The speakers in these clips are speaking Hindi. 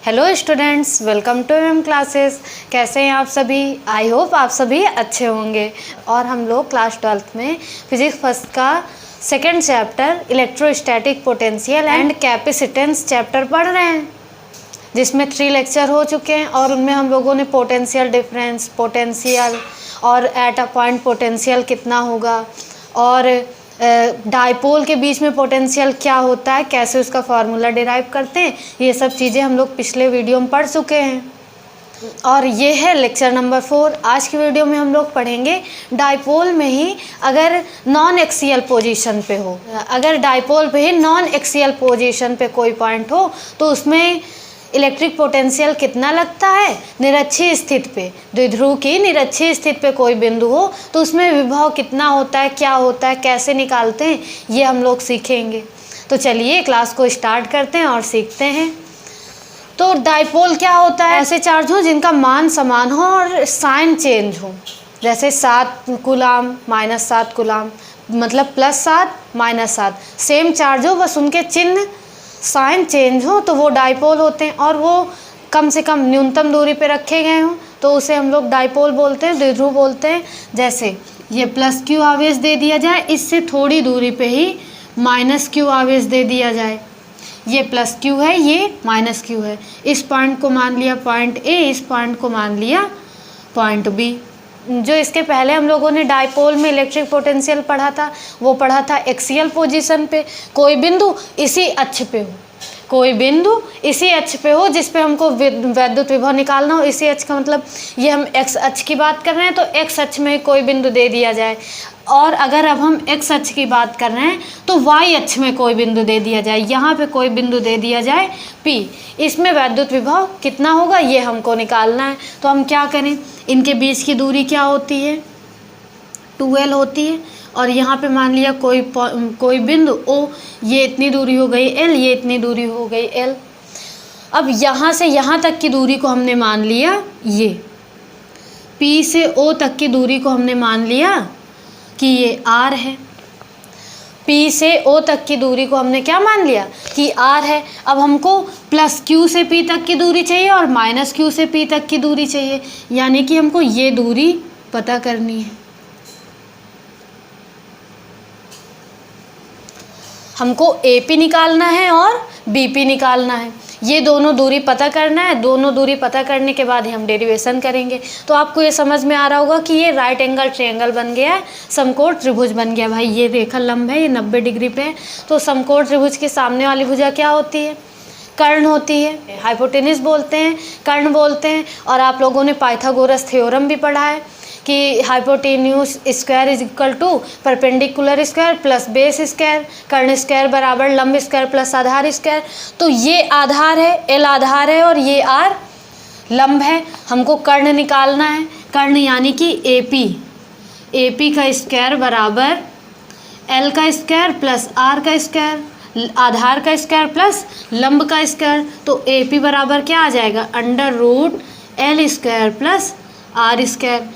Hello students, welcome to M classes. कैसे हैं आप सभी? आई होप आप सभी अच्छे होंगे। और हम लोग क्लास 12th में फिजिक्स फर्स्ट का second chapter electrostatic potential and capacitance chapter पढ़ रहे हैं, जिसमें 3 लेक्चर हो चुके हैं। और उनमें हम लोगों ने पोटेंशियल डिफरेंस, पोटेंशियल और एट अ पॉइंट पोटेंशियल कितना होगा, और डाइपोल के बीच में पोटेंशियल क्या होता है, कैसे उसका फार्मूला डिराइव करते हैं, ये सब चीज़ें हम लोग पिछले वीडियो में पढ़ चुके हैं। और ये है लेक्चर नंबर 4। आज की वीडियो में हम लोग पढ़ेंगे डाइपोल में ही अगर नॉन एक्सियल पोजीशन पे हो, अगर डाइपोल पे ही नॉन एक्सियल पोजीशन पे कोई पॉइंट हो तो उसमें इलेक्ट्रिक पोटेंशियल कितना लगता है। निरक्षीय स्थिति पे, द्विध्रुव की निरक्षीय स्थिति पे कोई बिंदु हो तो उसमें विभव कितना होता है, क्या होता है, कैसे निकालते हैं, ये हम लोग सीखेंगे। तो चलिए क्लास को स्टार्ट करते हैं और सीखते हैं। तो डाइपोल क्या होता है? ऐसे चार्ज हो जिनका मान समान हो और साइन चेंज हो। जैसे 7 कूलाम -7 कूलाम, मतलब +7 -7, सेम चार्ज हो, बस उनके चिन्ह साइन चेंज हो तो वो डाइपोल होते हैं। और वो कम से कम न्यूनतम दूरी पे रखे गए हों तो उसे हम लोग डाइपोल बोलते हैं, द्विध्रुव बोलते हैं। जैसे ये +q आवेश दे दिया जाए, इससे थोड़ी दूरी पे ही -q आवेश दे दिया जाए। ये +q है, ये -q है। इस पॉइंट को मान लिया पॉइंट A, इस पॉइंट को मान लिया पॉइंट B। जो इसके पहले हम लोगों ने डाइपोल में इलेक्ट्रिक पोटेंशियल पढ़ा था, वो पढ़ा था एक्सियल पोजीशन पे। कोई बिंदु इसी अक्ष पे हो, कोई बिंदु इसी अक्ष पे हो जिस पे हमको वैद्युत विभव निकालना हो। इसी अक्ष का मतलब ये हम एक्स अक्ष की बात कर रहे हैं तो एक्स अक्ष में कोई बिंदु दे दिया जाए। और अगर अब हम एक्स अक्ष की बात कर रहे हैं तो वाई अक्ष में कोई बिंदु दे दिया जाए, यहाँ पे कोई बिंदु दे दिया जाए P। इसमें वैद्युत विभव कितना होगा ये हमको निकालना है। तो हम क्या करें, इनके बीच की दूरी क्या होती है, 2L होती है। और यहाँ पे मान लिया कोई बिंदु O, ये इतनी दूरी हो गई L, ये इतनी दूरी हो गई L। अब यहाँ से यहाँ तक की दूरी को हमने मान लिया, ये P से O तक की दूरी को हमने मान लिया कि ये R है। P से O तक की दूरी को हमने क्या मान लिया कि R है। अब हमको +q से P तक की दूरी चाहिए और -q से P तक की दूरी चाहिए, यानी कि हमको ये दूरी पता करनी है। हमको AP निकालना है और BP निकालना है। ये दोनों दूरी पता करना है। दोनों दूरी पता करने के बाद ही हम डेरिवेशन करेंगे। तो आपको ये समझ में आ रहा होगा कि ये राइट एंगल ट्रायंगल बन गया है, समकोण त्रिभुज बन गया। भाई ये रेखा लंब है, ये 90 डिग्री पे है। तो समकोण त्रिभुज के सामने वाली भुजा क्या होती है? कर्ण होती है। हाइपोटेनिस बोलते हैं, कर्ण बोलते हैं। और आप लोगों ने पाइथागोरस थ्योरम भी पढ़ा है कि hypotenuse square is equal to perpendicular square plus base square, कर्ण स्क्वायर बराबर लंब स्क्वायर प्लस आधार स्क्वायर। तो ये आधार है, L आधार है और ये R लंब है। हमको कर्ण निकालना है। कर्ण यानी कि AP का स्क्वायर बराबर L का स्क्वायर प्लस R का स्क्वायर, आधार का स्क्वायर प्लस लंब का स्क्वायर। तो AP बराबर क्या आ जाएगा, √L square plus R square.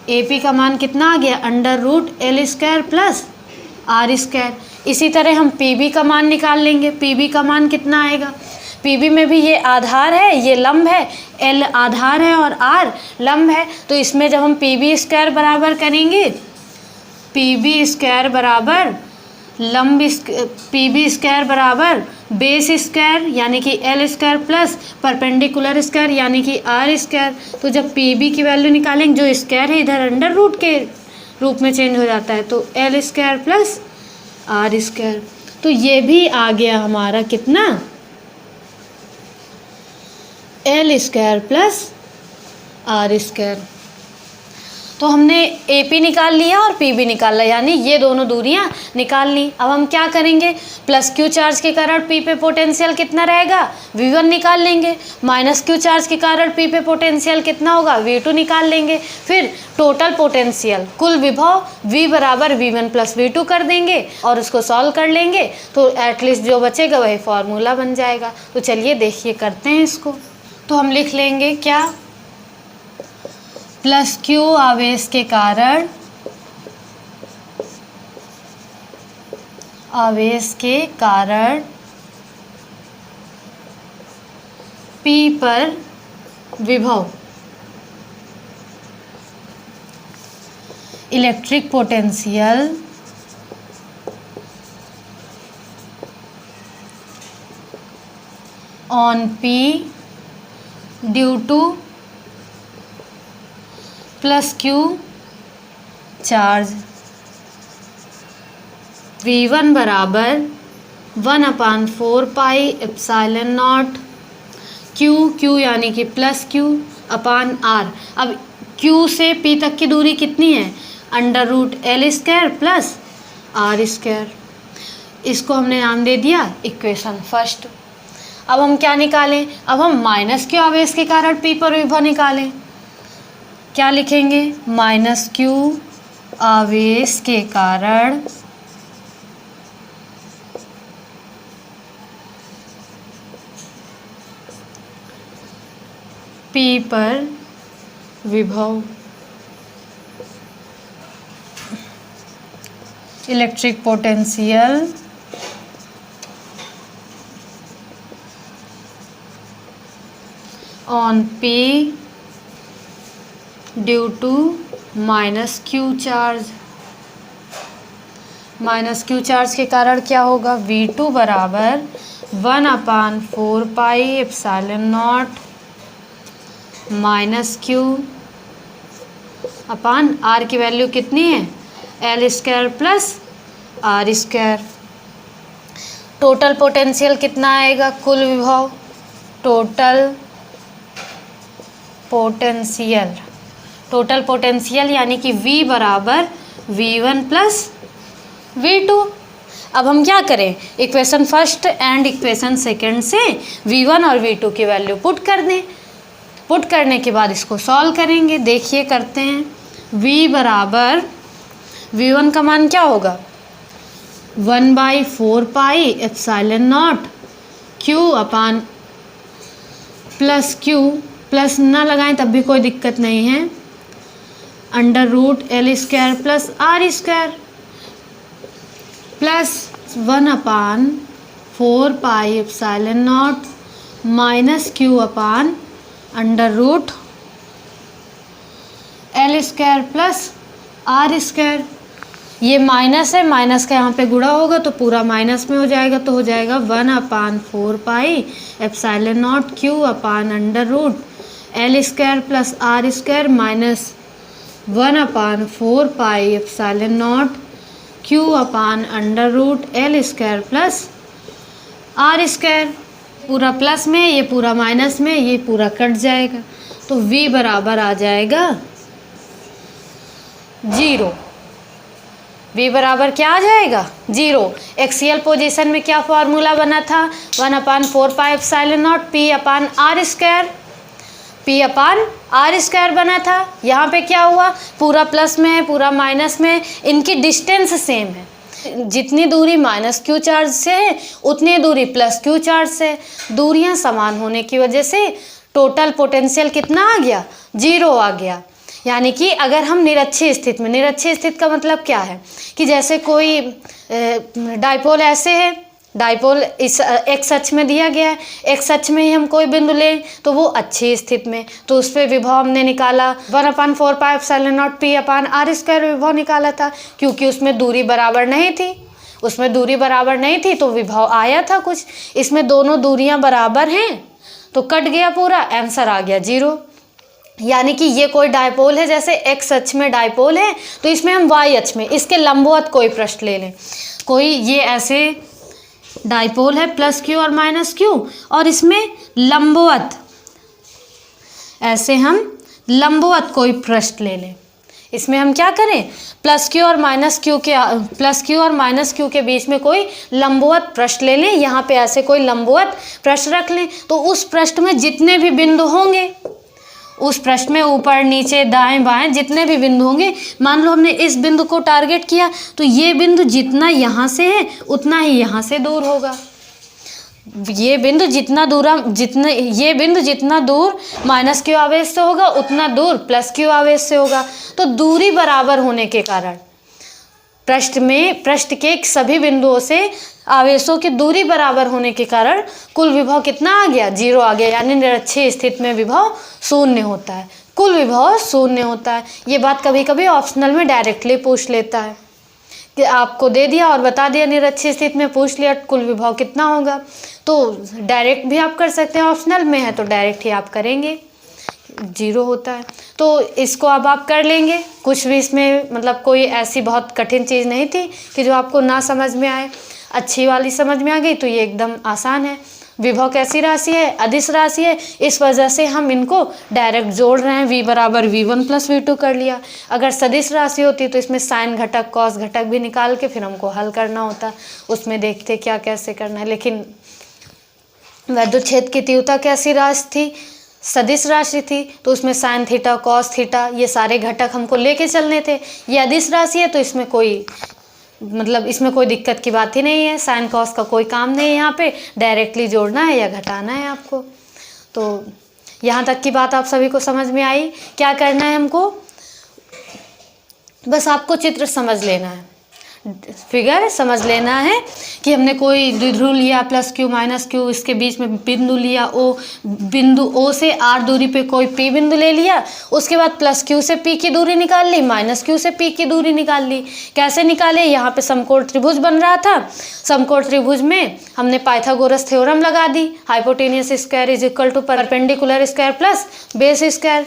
AP का मान कितना आ गया, √L square plus R square. इसी तरह हम PB का मान निकाल लेंगे। PB का मान कितना आएगा, PB में भी ये आधार है, ये लंब है, L आधार है और R लंब है। तो इसमें जब हम PB स्क्वायर बराबर करेंगे, PB स्क्वायर बराबर लंब, PB स्क्वायर बराबर बेस स्क्वायर यानी कि L square plus perpendicular square यानी कि R स्क्वायर। तो जब PB की वैल्यू निकालेंगे, जो स्क्वायर है इधर अंडर रूट के रूप में चेंज हो जाता है, तो L square plus R square. तो ये भी आ गया हमारा कितना, L square plus R square. तो हमने AP निकाल लिया और PB निकाल लिया, यानी ये दोनों दूरियां निकाल ली। अब हम क्या करेंगे, +q चार्ज के कारण P पे पोटेंशियल कितना रहेगा, V1 निकाल लेंगे। -q चार्ज के कारण P पे पोटेंशियल कितना होगा, V2 निकाल लेंगे। फिर टोटल पोटेंशियल, कुल विभव V बराबर V1 + V2 कर देंगे और उसको सॉल्व कर लेंगे तो एटलीस्ट जो बचेगा वही फॉर्मूला बन जाएगा। तो चलिए देखिए करते हैं इसको। तो हम लिख लेंगे क्या, +q आवेश के कारण P पर विभव, electric potential on P due two plus Q charge, V1 बराबर 1/4 पाई एप्सिलॉन नॉट Q यानी कि प्लस Q अपान R। अब Q से P तक की दूरी कितनी है? √L² plus R²। इसको हमने नाम दे दिया इक्वेशन फर्स्ट। अब हम क्या निकालें? अब हम -Q आवेश के कारण P पर विभव निकालें। क्या लिखेंगे? -Q आवेश के कारण P पर विभव, electric potential on P due to -Q charge. -Q charge के कारण क्या होगा? V2 बराबर 1/4 pi epsilon not -Q upon R की वैल्यू कितनी है? L² plus R²। Total potential कितना आएगा? कुल विभव, टोटल पोटेंशियल यानी कि V बराबर V1 प्लस V2। अब हम क्या करें? Equation first and equation second से V1 और V2 की वैल्यू पुट कर दें। पुट करने के बाद इसको सॉल्व करेंगे। देखिए करते हैं। V बराबर V1 का मान क्या होगा? 1/4 pi epsilon not Q upon plus Q, plus ना लगाएं तब भी कोई दिक्कत नहीं है, √L² plus R² plus 1/4 pi epsilon not -Q upon √L² plus R²। ये माइनस है, माइनस का यहाँ पे गुणा होगा तो पूरा माइनस में हो जाएगा, तो हो जाएगा 1/4 pi epsilon not Q upon √L² plus R² minus 1/4 pi epsilon not Q upon √L² plus R²। पूरा प्लस में, ये पूरा माइनस में, ये पूरा कट जाएगा, तो V बराबर आ जाएगा 0। V बराबर क्या आ जाएगा? 0। एक्सियल पोजीशन में क्या फॉर्मूला बना था? 1/4 pi epsilon not P upon R² बना था। यहाँ पे क्या हुआ? पूरा प्लस में है, पूरा माइनस में है, इनकी डिस्टेंस सेम है। जितनी दूरी -Q चार्ज से है उतनी दूरी +Q चार्ज से, दूरियां समान होने की वजह से टोटल पोटेंशियल कितना आ गया? 0 आ गया। यानी कि अगर हम निरक्षीय स्थिति में, निरक्षीय स्थिति का मतलब क्या है कि जैसे कोई डाइपोल ऐसे है, डाइपोल इस एक्स अक्ष में दिया गया है, एक्स अक्ष में ही हम कोई बिंदु लें तो वो अच्छी स्थिति में, तो उस पर विभव हमने निकाला 1/4 pi epsilon not P upon R² विभव निकाला था, क्योंकि उसमें दूरी बराबर नहीं थी, उसमें दूरी बराबर नहीं थी तो विभव आया था कुछ। इसमें दोनों दूरियां बराबर हैं तो कट गया पूरा, आंसर आ गया 0। यानी कि ये कोई डायपोल है, जैसे एक्स अक्ष में डायपोल है तो इसमें हम वाई अक्ष में इसके लंबवत कोई पृष्ठ ले लें। कोई ये ऐसे डायपोल है +Q और -Q और इसमें लंबवत, ऐसे हम लंबवत कोई पृष्ठ ले लें। इसमें हम क्या करें? +Q और -Q के बीच में कोई लंबवत पृष्ठ ले लें। यहाँ पे ऐसे कोई लंबवत पृष्ठ रख लें तो उस पृष्ठ में जितने भी बिंदु होंगे, उस पृष्ठ में ऊपर नीचे दाएं बाएं जितने भी बिंदु होंगे, मान लो हमने इस बिंदु को टारगेट किया तो ये बिंदु जितना यहाँ से है उतना ही यहाँ से दूर होगा। ये बिंदु जितना दूर -Q आवेश से होगा उतना दूर +Q आवेश से होगा। तो दूरी बराबर होने के कारण पृष्ठ के सभी बिंदुओं से आवेशों की दूरी बराबर होने के कारण कुल विभव कितना आ गया, 0 आ गया, यानी निरक्षीय स्थिति में विभव शून्य होता है, कुल विभव शून्य होता है। ये बात कभी कभी ऑप्शनल में डायरेक्टली पूछ लेता है कि आपको दे दिया और बता दिया, निरक्षीय स्थिति में पूछ लिया कुल विभव कितना होगा, तो डायरेक्ट भी आप कर सकते हैं, ऑप्शनल में है तो डायरेक्ट ही आप करेंगे, 0 होता है। तो इसको अब आप कर लेंगे, कुछ भी इसमें मतलब कोई ऐसी बहुत कठिन चीज़ नहीं थी कि जो आपको ना समझ में आए, अच्छी वाली समझ में आ गई तो ये एकदम आसान है। विभव कैसी राशि है, अदिश राशि है, इस वजह से हम इनको डायरेक्ट जोड़ रहे हैं, v बराबर v1 प्लस v2 कर लिया। अगर सदिश राशि होती तो इसमें साइन घटक कॉस घटक भी निकाल के फिर हमको हल करना होता, उसमें देखते क्या कैसे करना है। लेकिन वैद्युत क्षेत्र की तीव्रता कैसी राशि थी, सदिश राशि थी, तो उसमें साइन थीटा कॉस थीटा ये सारे घटक हमको लेके चलने थे। ये अदिश राशि है तो इसमें कोई मतलब इसमें कोई दिक्कत की बात ही नहीं है, साइन कॉस का कोई काम नहीं है, यहाँ पे डायरेक्टली जोड़ना है या घटाना है आपको। तो यहाँ तक की बात आप सभी को समझ में आई। क्या करना है हमको, बस आपको चित्र समझ लेना है, फिगर समझ लेना है कि हमने कोई द्विध्रुव लिया प्लस क्यू माइनस क्यू, इसके बीच में बिंदु लिया ओ, बिंदु ओ से आर दूरी पे कोई पी बिंदु ले लिया, उसके बाद प्लस क्यू से पी की दूरी निकाल ली, माइनस क्यू से पी की दूरी निकाल ली। कैसे निकाले, यहाँ पे समकोण त्रिभुज बन रहा था, समकोण त्रिभुज में हमने पाइथागोरस थ्योरम लगा दी, hypotenuse square is equal to perpendicular square plus base square,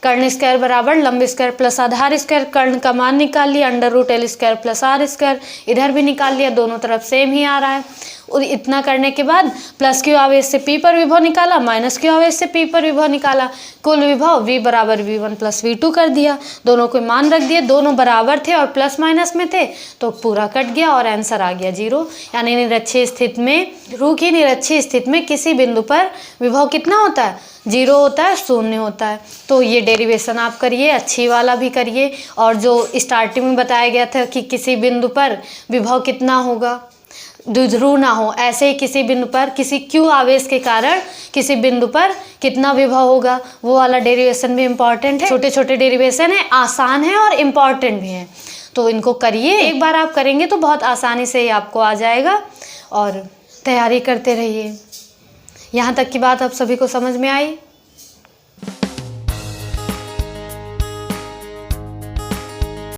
कर्ण स्क्वायर बराबर लंब स्क्वायर प्लस आधार स्क्वायर, कर्ण का मान निकाल लिया, under root L square plus R square, इधर भी निकाल लिया, दोनों तरफ सेम ही आ रहा है। और इतना करने के बाद प्लस क्यू आवेश से पी पर विभव निकाला, माइनस क्यू आवेश से पी पर विभव निकाला, कुल विभव v बराबर v1 प्लस v2 कर दिया, दोनों को मान रख दिए, दोनों बराबर थे और प्लस माइनस में थे तो पूरा कट गया और आंसर आ गया 0। यानी निरक्षीय स्थिति में, ध्रुव की निरक्षीय स्थिति में किसी बिंदु पर विभव कितना होता है, 0 होता है, शून्य होता है। तो ये डेरिवेशन आप करिए, अच्छी वाला भी करिए, और जो स्टार्टिंग में बताया गया था कि किसी बिंदु पर विभव कितना होगा, द्विध्रुव ना हो, ऐसे ही किसी बिंदु पर किसी क्यू आवेश के कारण किसी बिंदु पर कितना विभव होगा, वो वाला डेरिवेशन भी इम्पॉर्टेंट है। छोटे छोटे डेरिवेशन है, आसान है और इम्पॉर्टेंट भी है, तो इनको करिए। एक बार आप करेंगे तो बहुत आसानी से ही आपको आ जाएगा, और तैयारी करते रहिए। यहाँ तक की बात आप सभी को समझ में आई।